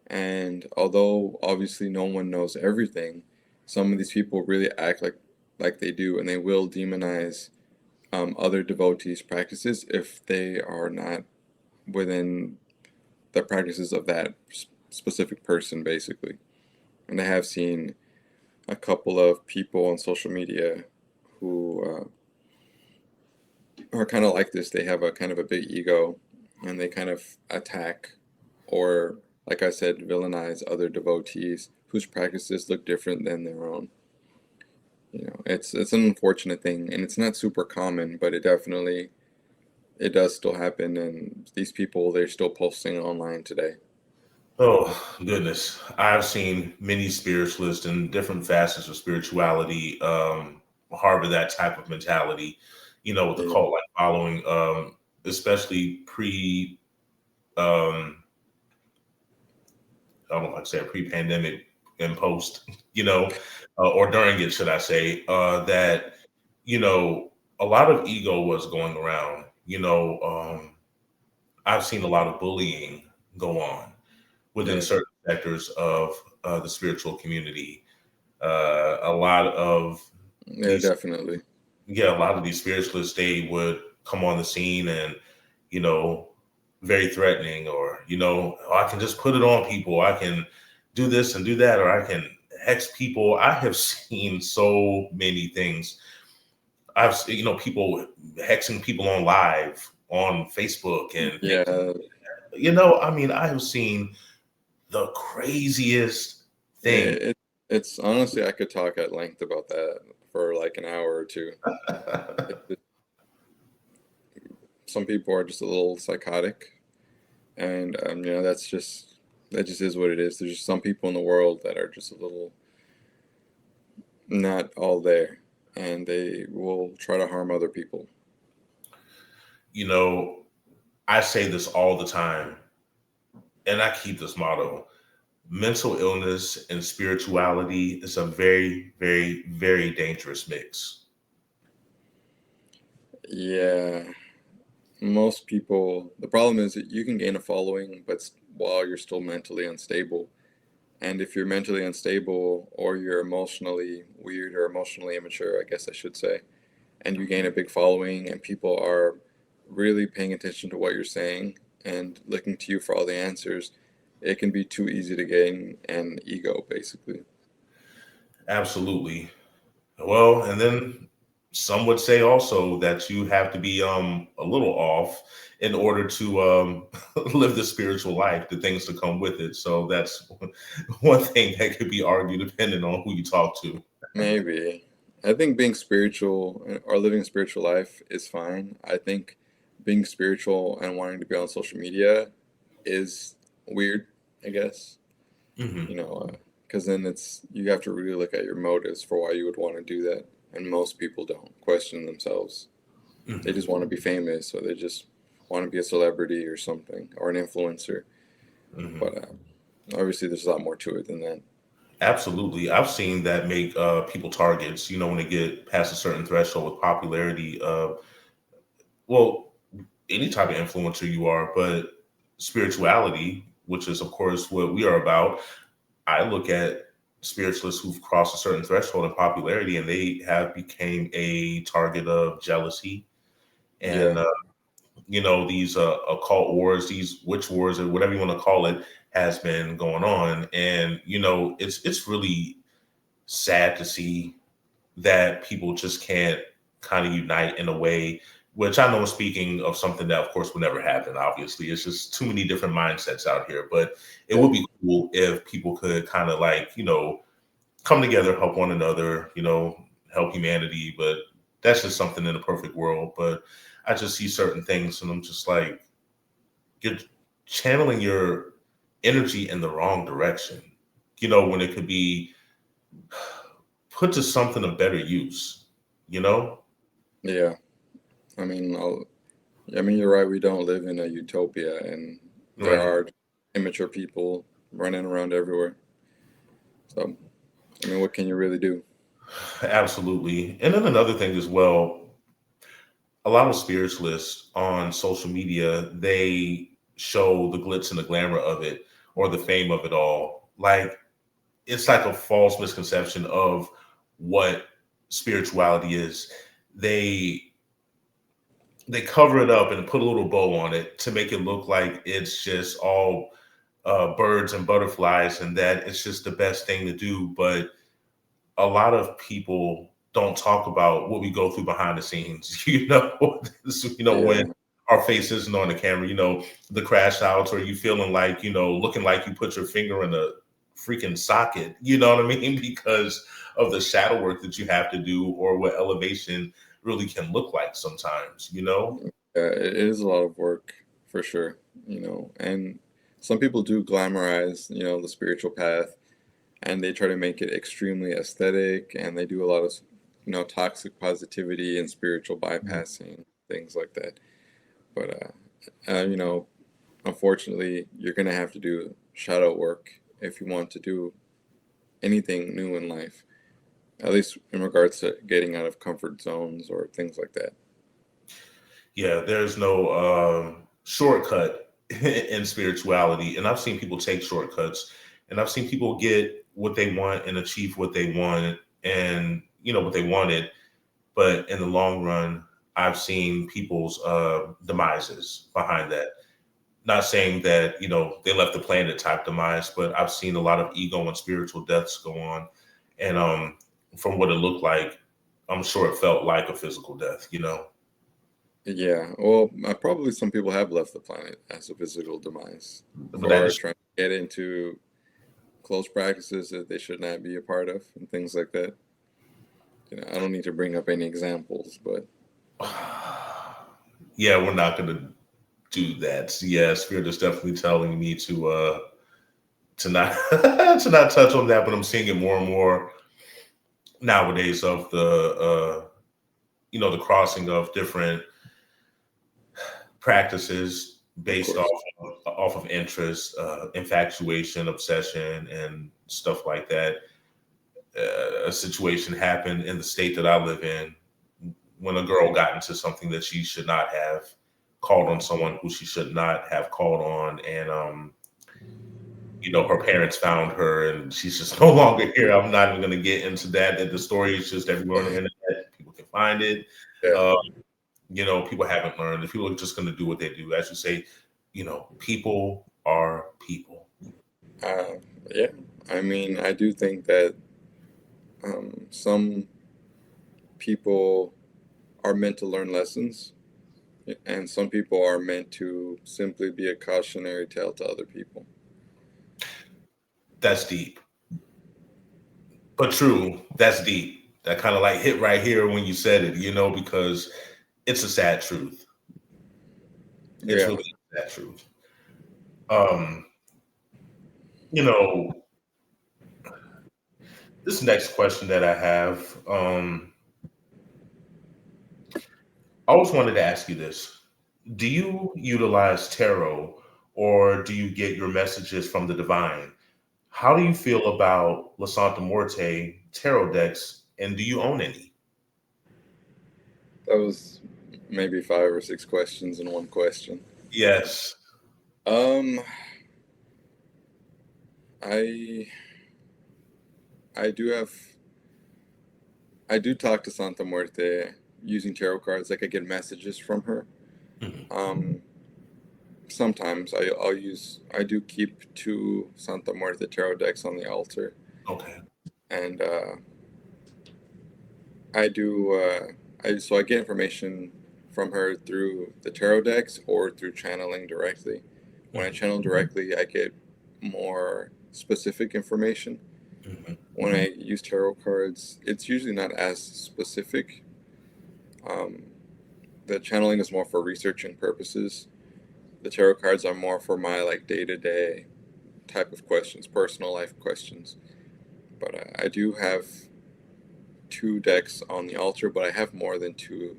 S2: And although obviously no one knows everything, some of these people really act like they do, and they will demonize other devotees' practices if they are not within the practices of that specific person, basically. And I have seen a couple of people on social media who are kind of like this. They have a kind of a big ego, and they kind of attack or, like I said, villainize other devotees whose practices look different than their own. It's an unfortunate thing, and it's not super common, but it does still happen, and these people, they're still posting online today.
S1: Oh goodness, I've seen many spiritualists and different facets of spirituality harbor that type of mentality. With the
S2: Yeah,
S1: cult like following, especially um, I don't know, like I said, pre-pandemic and post, or during it, should I say, that you know a lot of ego was going around. I've seen a lot of bullying go on within
S2: yeah,
S1: certain sectors of the spiritual community. A lot of
S2: yeah,
S1: these,
S2: definitely.
S1: yeah, a lot of these spiritualists, they would come on the scene and, you know, very threatening, or, "Oh, I can just put it on people. I can do this and do that, or I can hex people." I have seen so many things. People hexing people on live on Facebook and making,
S2: Yeah,
S1: I mean, I have seen the craziest thing.
S2: it's honestly, I could talk at length about that for like an hour or two. It, some people are just a little psychotic, and that just is what it is. There's just some people in the world that are just a little not all there, and they will try to harm other people.
S1: You know, I say this all the time, and I keep this motto: mental illness and spirituality is a very, very, very dangerous mix.
S2: Yeah, most people. The problem is that you can gain a following, but while you're still mentally unstable. And if you're mentally unstable or you're emotionally weird or emotionally immature, I guess I should say, and you gain a big following and people are really paying attention to what you're saying and looking to you for all the answers, it can be too easy to gain an ego, basically.
S1: Absolutely. Well, and then some would say also that you have to be a little off in order to live the spiritual life, the things to come with it. So that's one thing that could be argued depending on who you talk to.
S2: Maybe. I think being spiritual or living a spiritual life is fine. I think being spiritual and wanting to be on social media is weird, I guess.
S1: Hmm.
S2: You know, because then you have to really look at your motives for why you would want to do that. And most people don't question themselves. They
S1: Hmm.
S2: just want to be famous, or they just want to be a celebrity or something, or an influencer.
S1: Hmm.
S2: But obviously, there's a lot more to it than that.
S1: Absolutely. I've seen that make people targets, when they get past a certain threshold with popularity. Well, any type of influencer you are, but spirituality, which is, of course, what we are about. I look at spiritualists who've crossed a certain threshold in popularity, and they have became a target of jealousy and,
S2: Yeah,
S1: these occult wars, these witch wars, or whatever you want to call it, has been going on. And, it's really sad to see that people just can't kind of unite in a way, which I know, speaking of something that of course will never happen. Obviously, it's just too many different mindsets out here, but it
S2: yeah,
S1: would be cool if people could kind of like, come together, help one another, help humanity. But that's just something in a perfect world. But I just see certain things and I'm just like, you're channeling your energy in the wrong direction, when it could be put to something of better use, you know?
S2: yeah. I mean, I mean, you're right. We don't live in a utopia, and there
S1: Right.
S2: are immature people running around everywhere. So, I mean, what can you really do?
S1: Absolutely. And then another thing as well, a lot of spiritualists on social media, they show the glitz and the glamour of it or the fame of it all. Like it's like a false misconception of what spirituality is. They they cover it up and put a little bow on it to make it look like it's just all birds and butterflies and that it's just the best thing to do. But a lot of people don't talk about what we go through behind the scenes. When
S2: Yeah,
S1: our face isn't on the camera, the crash outs, or you feeling like, looking like you put your finger in a freaking socket, you know what I mean? Because of the shadow work that you have to do or what elevation really can look like sometimes, you know?
S2: it is a lot of work for sure, and some people do glamorize, the spiritual path, and they try to make it extremely aesthetic, and they do a lot of, toxic positivity and spiritual bypassing, things like that. But, unfortunately, you're going to have to do shadow work if you want to do anything new in life, at least in regards to getting out of comfort zones or things like that.
S1: Yeah, there's no shortcut in spirituality. And I've seen people take shortcuts and I've seen people get what they want and achieve what they want and, what they wanted. But in the long run, I've seen people's demises behind that. Not saying that, they left the planet type demise, but I've seen a lot of ego and spiritual deaths go on. And from what it looked like, I'm sure it felt like a physical death.
S2: Yeah, well, probably some people have left the planet as a physical demise
S1: But that
S2: for
S1: is
S2: trying to get into close practices that they should not be a part of and things like that. I don't need to bring up any examples, but
S1: yeah, we're not going to do that. So, yeah, Spirit is definitely telling me to not to not touch on that, but I'm seeing it more and more nowadays of the crossing of different practices
S2: of
S1: based
S2: course.
S1: off of interest, infatuation, obsession, and stuff like that. A situation happened in the state that I live in when a girl got into something that she should not have, called on someone who she should not have called on, and her parents found her and she's just no longer here. I'm not even going to get into that. The story is just everywhere on the internet. People can find it.
S2: Yeah.
S1: Uh, people haven't learned. If people are just going to do what they do, as you say, people are people.
S2: Uh, yeah. I mean, I do think that some people are meant to learn lessons, and some people are meant to simply be a cautionary tale to other people.
S1: That's deep, but true. That's deep. That kind of like hit right here when you said it, because it's a sad truth. It's
S2: Yeah.
S1: really a sad truth. Um, you know, this next question that I have, I always wanted to ask you this. Do you utilize tarot or do you get your messages from the divine? How do you feel about La Santa Muerte tarot decks and do you own any?
S2: That was maybe five or six questions in one question.
S1: Yes.
S2: Um, I I do have I do talk to Santa Muerte using tarot cards. Like I get messages from her.
S1: Mhm.
S2: Um, Sometimes I do keep two Santa Muerte tarot decks on the altar,
S1: Okay.
S2: and I do I get information from her through the tarot decks or through channeling directly. When I
S1: Mhm.
S2: channel directly, I get more specific information.
S1: Mhm.
S2: When I use tarot cards, it's usually not as specific. Um, the channeling is more for researching purposes. The tarot cards are more for my like day to day type of questions, personal life questions. But I do have two decks on the altar, but I have more than two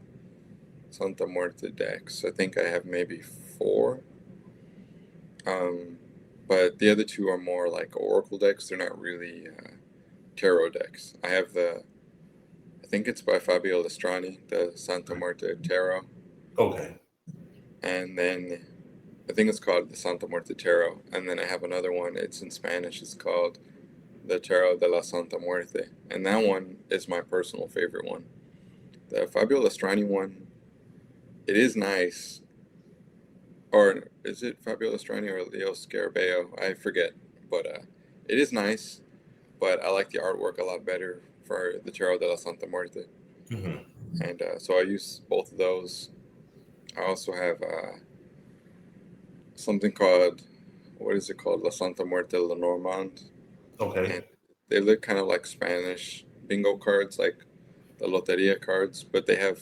S2: Santa Muerte decks. I think I have maybe four. Um, but the other two are more like oracle decks. They're not really tarot decks. I think it's by Fabio Lestrani, the Santa Muerte Tarot,
S1: Okay.
S2: and then I think it's called the Santa Muerte Tarot, and then I have another one. It's in Spanish. It's called the Tarot de la Santa Muerte, and that one is my personal favorite one. The Fabio Lestrani one, it is nice, or is it Fabio Lestrani or Leo Scarabeo? I forget, but it is nice. But I like the artwork a lot better for the Tarot de la Santa Muerte,
S1: Hmm.
S2: and so I use both of those. I also have something called, what is it called, La Santa Muerte Lenormand, and
S1: Okay.
S2: they look kind of like Spanish bingo cards, like the Loteria cards, but they have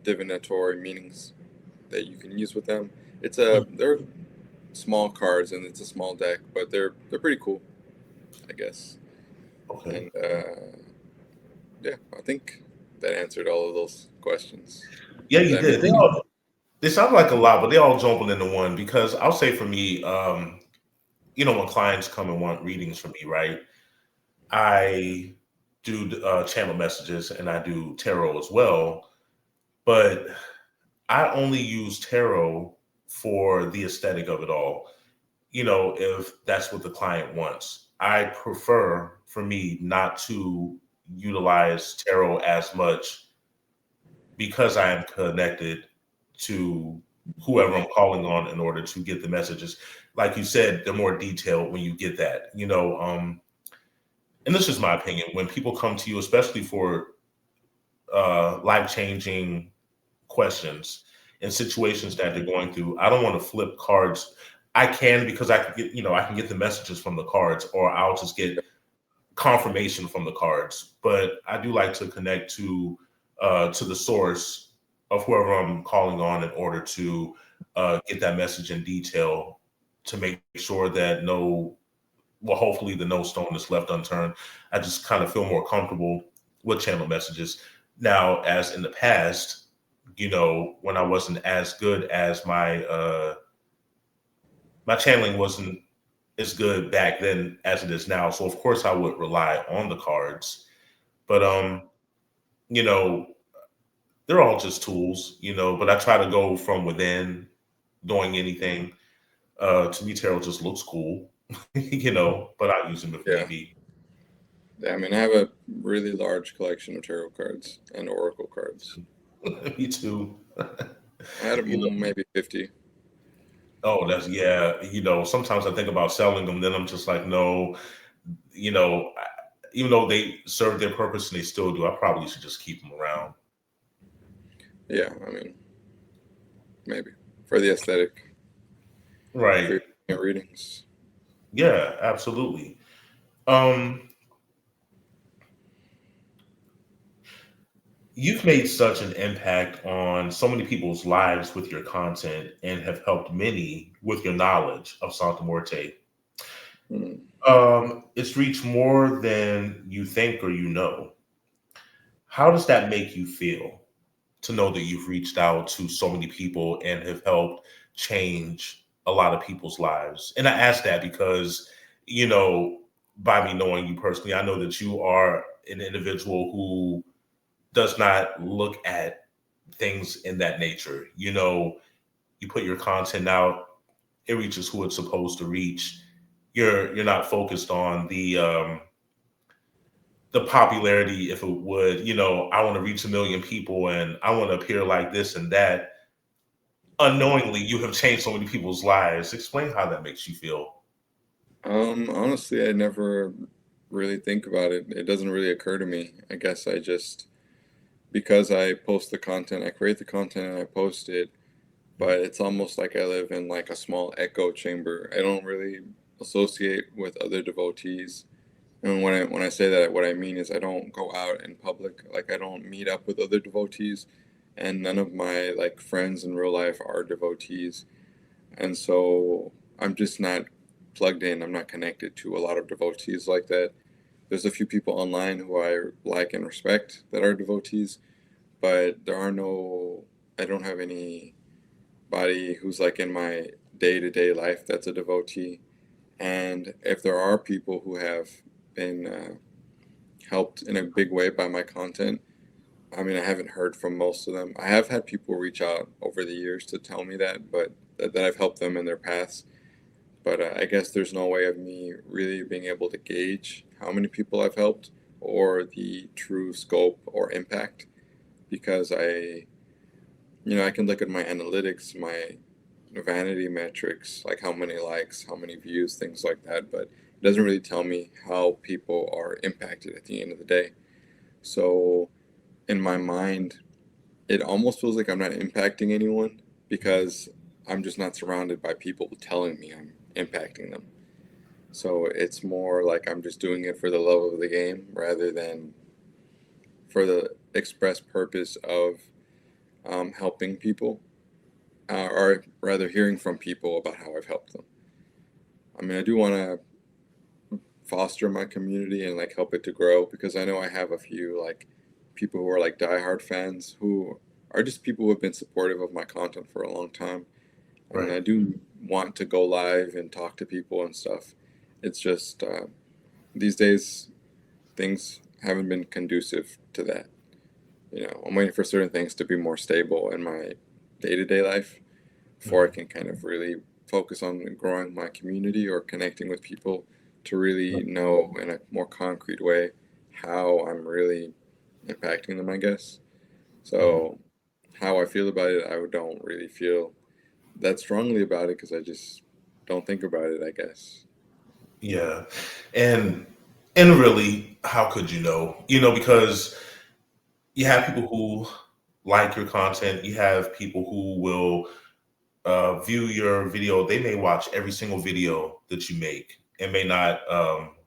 S2: divinatory meanings that you can use with them.
S1: Mm.
S2: They're small cards and it's a small deck, but they're pretty cool, I guess.
S1: Okay.
S2: And yeah, I think that answered all of those questions.
S1: Yeah,
S2: Did
S1: you
S2: I miss
S1: did.
S2: any?
S1: They sound like a lot, but they all jumbled into one because I'll say for me, when clients come and want readings from me, right? I do channel messages and I do tarot as well, but I only use tarot for the aesthetic of it all. If that's what the client wants. I prefer for me not to utilize tarot as much because I am connected to whoever I'm calling on in order to get the messages. Like you said, they're more detailed when you get that. And this is my opinion. When people come to you, especially for life changing questions and situations that they're going through, I don't want to flip cards. I can because I can get the messages from the cards, or I'll just get confirmation from the cards. But I do like to connect to the source of whoever I'm calling on in order to get that message in detail to make sure that hopefully the no stone is left unturned. I just kind of feel more comfortable with channel messages now, as in the past. When I wasn't as good as my channeling wasn't as good back then as it is now. So of course I would rely on the cards, but you know, they're all just tools, but I try to go from within doing anything. To me, tarot just looks cool, but I use them if
S2: Yeah.
S1: need be.
S2: Yeah, I mean, I have a really large collection of tarot cards and oracle cards.
S1: Me too.
S2: I had
S1: you know,
S2: maybe 50.
S1: oh, that's yeah. Sometimes I think about selling them, then I'm just like, no, even though they serve their purpose and they still do, I probably should just keep them around.
S2: Yeah, I mean, maybe for the aesthetic, for
S1: Right.
S2: your readings.
S1: Yeah, absolutely. Um, you've made such an impact on so many people's lives with your content and have helped many with your knowledge of Santa Muerte.
S2: Mm.
S1: It's reached more than you think or How does that make you feel to know that you've reached out to so many people and have helped change a lot of people's lives? And I ask that because, you know, by me knowing you personally, I know that you are an individual who does not look at things in that nature. You put your content out, it reaches who it's supposed to reach. You're not focused on the popularity, if it would, I want to reach a million people and I want to appear like this and that. Unknowingly, you have changed so many people's lives. Explain how that makes you feel.
S2: Honestly, I never really think about it. It doesn't really occur to me. I guess I just, because I post the content, I create the content and I post it, but it's almost like I live in like a small echo chamber. I don't really associate with other devotees. And when I say that, what I mean is I don't go out in public. Like I don't meet up with other devotees, and none of my like friends in real life are devotees. And so I'm just not plugged in. I'm not connected to a lot of devotees like that. There's a few people online who I like and respect that are devotees, but there are no. I don't have anybody who's like in my day to day life that's a devotee. And if there are people who have been helped in a big way by my content. I mean, I haven't heard from most of them. I have had people reach out over the years to tell me that, but that I've helped them in their paths. But I guess there's no way of me really being able to gauge how many people I've helped or the true scope or impact because I can look at my analytics, my vanity metrics, like how many likes, how many views, things like that, but it doesn't really tell me how people are impacted at the end of the day. So in my mind, it almost feels like I'm not impacting anyone because I'm just not surrounded by people telling me I'm impacting them. So it's more like I'm just doing it for the love of the game rather than for the express purpose of helping people, or rather hearing from people about how I've helped them. I mean, I do want to foster my community and like help it to grow because I know I have a few like people who are like diehard fans who are just people who have been supportive of my content for a long time. And
S1: Right.
S2: I do want to go live and talk to people and stuff. It's just these days things haven't been conducive to that. I'm waiting for certain things to be more stable in my day to day life before I
S1: Mhm.
S2: can kind of really focus on growing my community or connecting with people to really know in a more concrete way how I'm really impacting them, I guess.
S1: Mhm.
S2: So, how I feel about it, I don't really feel that strongly about it because I just don't think about it, I guess.
S1: Yeah. And and really, how could you know? Because you have people who like your content, you have people who will view your video. They may watch every single video that you make and may not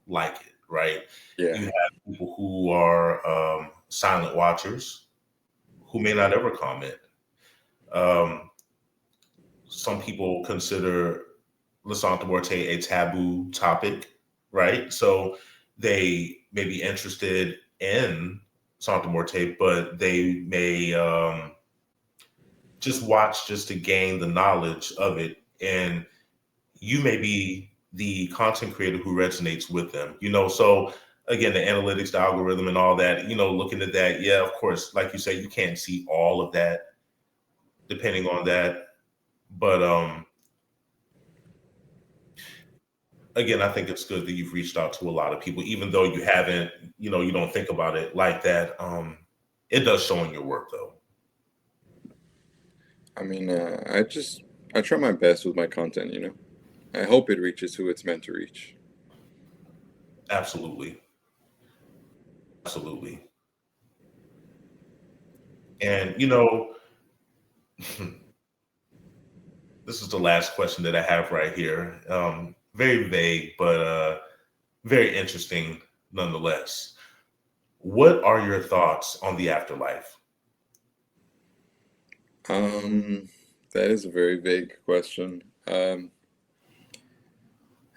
S1: like it, right?
S2: Yeah.
S1: You have people who are silent watchers who may not ever comment. Um, some people consider Santa Muerte a taboo topic, right? So they may be interested in Santa Muerte, but they may just watch just to gain the knowledge of it. And you may be the content creator who resonates with them. So again, the analytics, the algorithm, and all that, looking at that, yeah, of course, like you say, you can't see all of that depending on that. But again, I think it's good that you've reached out to a lot of people, even though you haven't, you don't think about it like that. It does show in your work, though.
S2: I mean, I try my best with my content. I hope it reaches who it's meant to reach.
S1: Absolutely, absolutely. And this is the last question that I have right here. Very vague, but very interesting nonetheless. What are your thoughts on the afterlife?
S2: Um, that is a very vague question.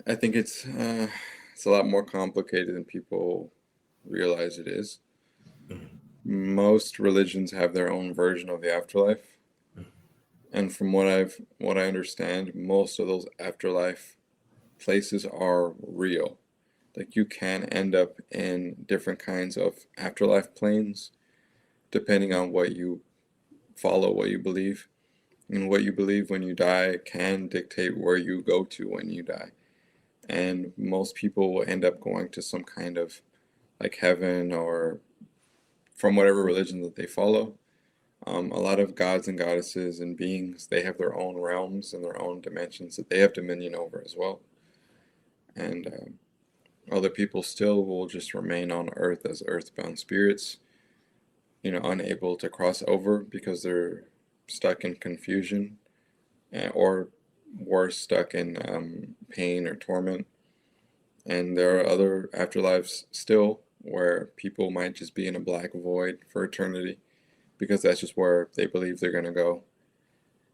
S2: I think it's a lot more complicated than people realize it is.
S1: Mhm.
S2: Most religions have their own version of the afterlife, and from what I understand, most of those afterlife places are real. Like you can end up in different kinds of afterlife planes depending on what you follow, what you believe. And what you believe when you die can dictate where you go to when you die. And most people will end up going to some kind of like heaven or from whatever religion that they follow. A lot of gods and goddesses and beings, they have their own realms and their own dimensions that they have dominion over as well. And other people still will just remain on earth as earthbound spirits, unable to cross over because they're stuck in confusion or worse, stuck in pain or torment. And there are other afterlives still where people might just be in a black void for eternity because that's just where they believe they're going to go.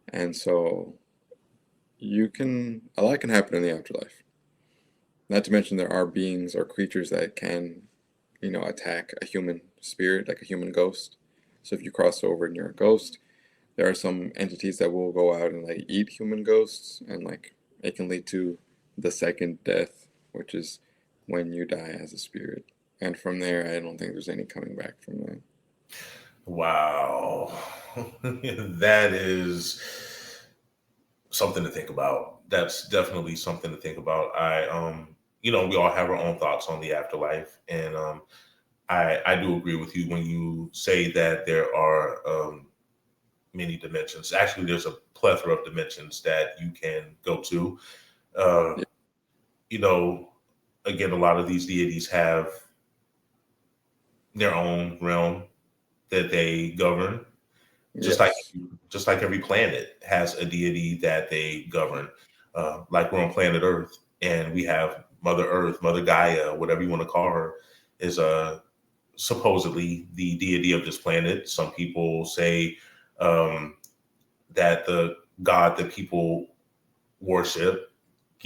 S2: And so a lot can happen in the afterlife. Not to mention there are beings or creatures that can, attack a human spirit, like a human ghost. So if you cross over and you're a ghost, there are some entities that will go out and like eat human ghosts, and like it can lead to the second death, which is when you die as a spirit. and from there, I don't think there's any coming back from that.
S1: Wow. That is something to think about. That's definitely something to think about. We all have our own thoughts on the afterlife, and I do agree with you when you say that there are many dimensions. Actually, there's a plethora of dimensions that you can go to. Uh,
S2: Yeah.
S1: you know, again, a lot of these deities have their own realm that they govern, just like
S2: Yes.
S1: just like every planet has a deity that they govern. Like we're on planet Earth, and we have Mother Earth, Mother Gaia, whatever you want to call her, is supposedly the deity of this planet. Some people say um, that the god that people worship,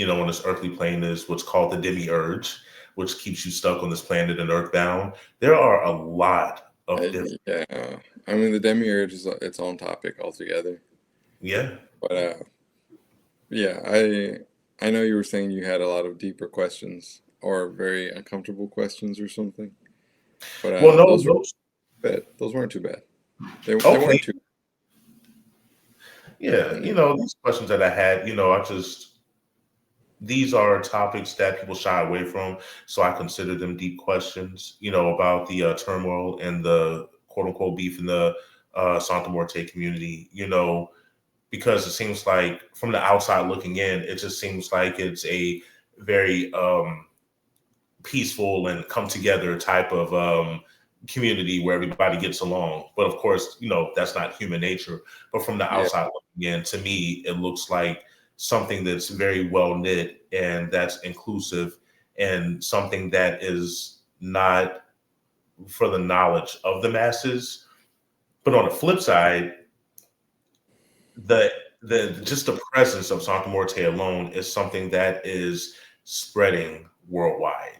S1: on this earthly plane is what's called the demiurge, which keeps you stuck on this planet and earthbound. There are a lot of different.
S2: Yeah. I mean, the demiurge is its own topic altogether.
S1: Yeah.
S2: But yeah, I know you were saying you had a lot of deeper questions or very uncomfortable questions or something. But
S1: Well, no,
S2: those were
S1: those.
S2: bad. Those weren't too bad. They
S1: Okay.
S2: weren't too.
S1: Yeah.
S2: Yeah.
S1: These questions that I had, these are topics that people shy away from. So I consider them deep questions, about the turmoil and the quote unquote beef in the Santa Muerte community, because it seems like from the outside looking in, it just seems like it's a very peaceful and come together type of community where everybody gets along. But of course, that's not human nature. But from the
S2: Yeah.
S1: outside looking in, to me, it looks like something that's very well knit and that's inclusive and something that is not for the knowledge of the masses. But on the flip side, the the just the presence of Santa Morte alone is something that is spreading worldwide.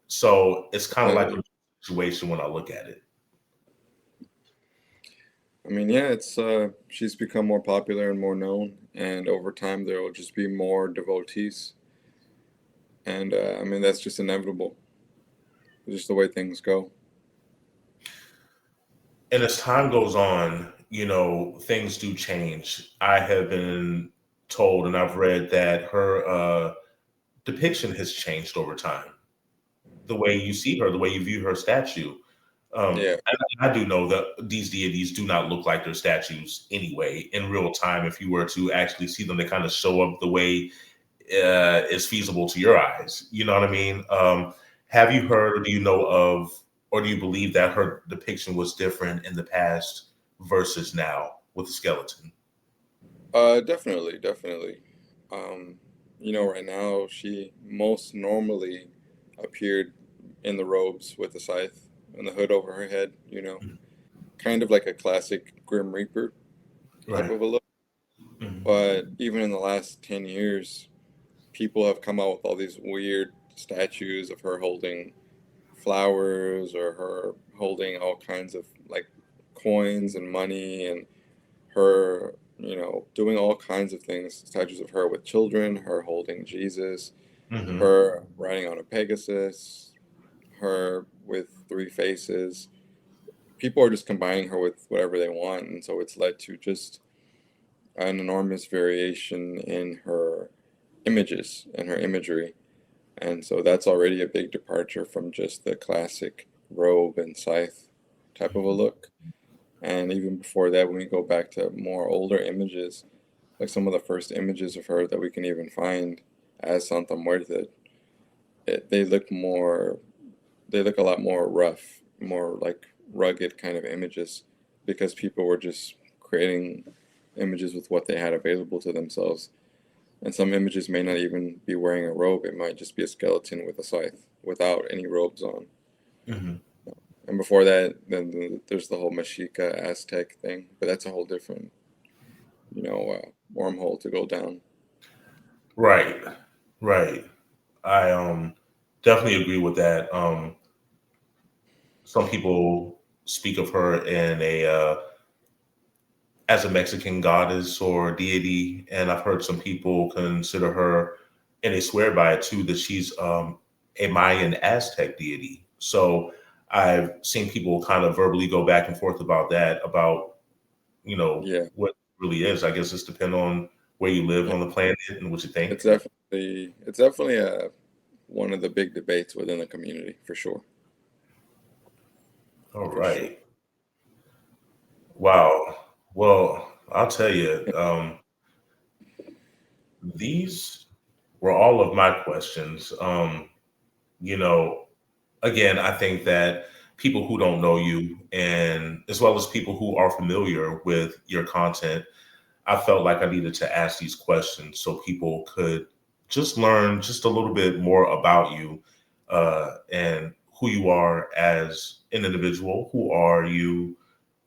S1: So it's kind of like
S2: Uh,
S1: a situation when I look at it.
S2: I mean, yeah, it's she's become more popular and more known, and over time there will just be more devotees, and I mean that's just inevitable. It's just the way things go.
S1: And as time goes on, things do change. I have been told and I've read that her depiction has changed over time. The way you see her, the way you view her statue.
S2: Yeah.
S1: And I do know that these deities do not look like their statues anyway in real time. If you were to actually see them, they kind of show up the way is feasible to your eyes. You know what I mean? Have you heard, or do you know of, or do you believe that her depiction was different in the past versus now with the skeleton?
S2: Definitely, definitely. Um, right now she most normally appeared in the robes with the scythe and the hood over her head, kind of like a classic Grim Reaper type
S1: Right.
S2: of a look.
S1: Mhm.
S2: But even in the last 10 years, people have come out with all these weird statues of her holding flowers or her holding all kinds of like coins and money and her, doing all kinds of things. Statues of her with children, her holding Jesus,
S1: Mhm.
S2: her riding on a Pegasus, her with three faces. People are just combining her with whatever they want, and so it's led to just an enormous variation in her images and her imagery. And so that's already a big departure from just the classic robe and scythe type of a look. And even before that, when we go back to more older images, like some of the first images of her that we can even find as Santa Muerte, they look they look a lot more rough, more like rugged kind of images, because people were just creating images with what they had available to themselves. And some images may not even be wearing a robe, it might just be a skeleton with a scythe without any robes on.
S1: Mhm.
S2: And before that, then there's the whole Mexica Aztec thing, but that's a whole different, wormhole to go down.
S1: Right. Right. I definitely agree with that. Some people speak of her in a as a Mexican goddess or deity, and I've heard some people consider her, and they swear by it too, that she's a Mayan Aztec deity. So I've seen people kind of verbally go back and forth about that, about,
S2: Yeah,
S1: what it really is. I guess it's depend on where you live
S2: yeah.
S1: on the planet and what you think.
S2: It's definitely one of the big debates within the community for sure,
S1: All
S2: for sure.
S1: right. Wow. Well, I'll tell you, these were all of my questions. You know, again, I think that people who don't know you, and as well as people who are familiar with your content, I felt like I needed to ask these questions so people could just learn just a little bit more about you, and who you are as an individual, who are you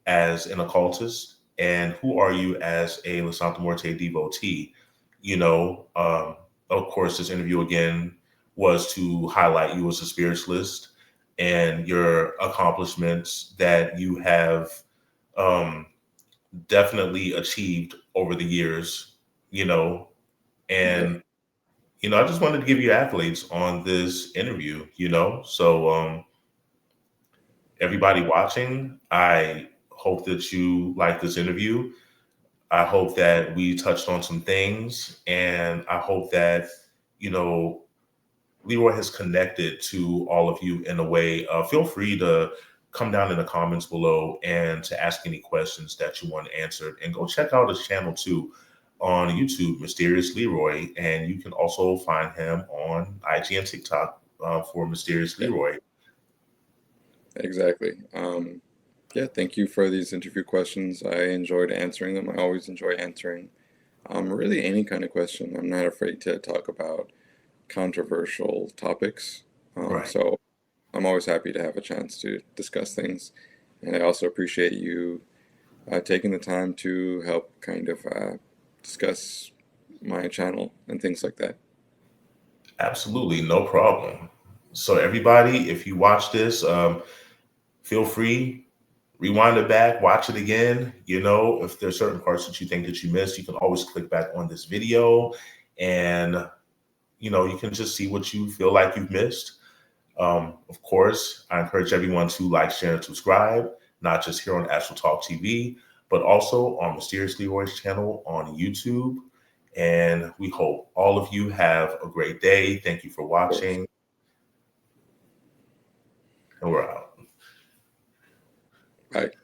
S1: as an occultist, and who are you as a La Santa Muerte devotee. You know, of course, this interview again was to highlight you as a spiritualist and your accomplishments that you have, um, definitely achieved over the years, you know,
S2: Yeah,
S1: and I just wanted to give you accolades on this interview, So everybody watching, I hope that you like this interview. I hope that we touched on some things, and I hope that, you know, Leroy has connected to all of you in a way. Feel free to come down in the comments below and to ask any questions that you want answered. And go check out his channel too on YouTube, Mysterious Leroy. And you can also find him on IG and TikTok for Mysterious
S2: yeah,
S1: Leroy.
S2: exactly. Yeah, thank you for these interview questions. I enjoyed answering them. I always enjoy answering really any kind of question. I'm not afraid to talk about controversial topics.
S1: Right.
S2: So I'm always happy to have a chance to discuss things. And I also appreciate you taking the time to help kind of discuss my channel and things like that.
S1: Absolutely. No problem. So, everybody, if you watch this, feel free, rewind it back, watch it again. If there's certain parts that you think that you missed, you can always click back on this video, and you can just see what you feel like you've missed. Of course, I encourage everyone to like, share, and subscribe, not just here on Astral Talk TV, but also on Mysterious Leroy's channel on YouTube. And we hope all of you have a great day. Thank you for
S2: Of course.
S1: watching, and we're out.
S2: Bye.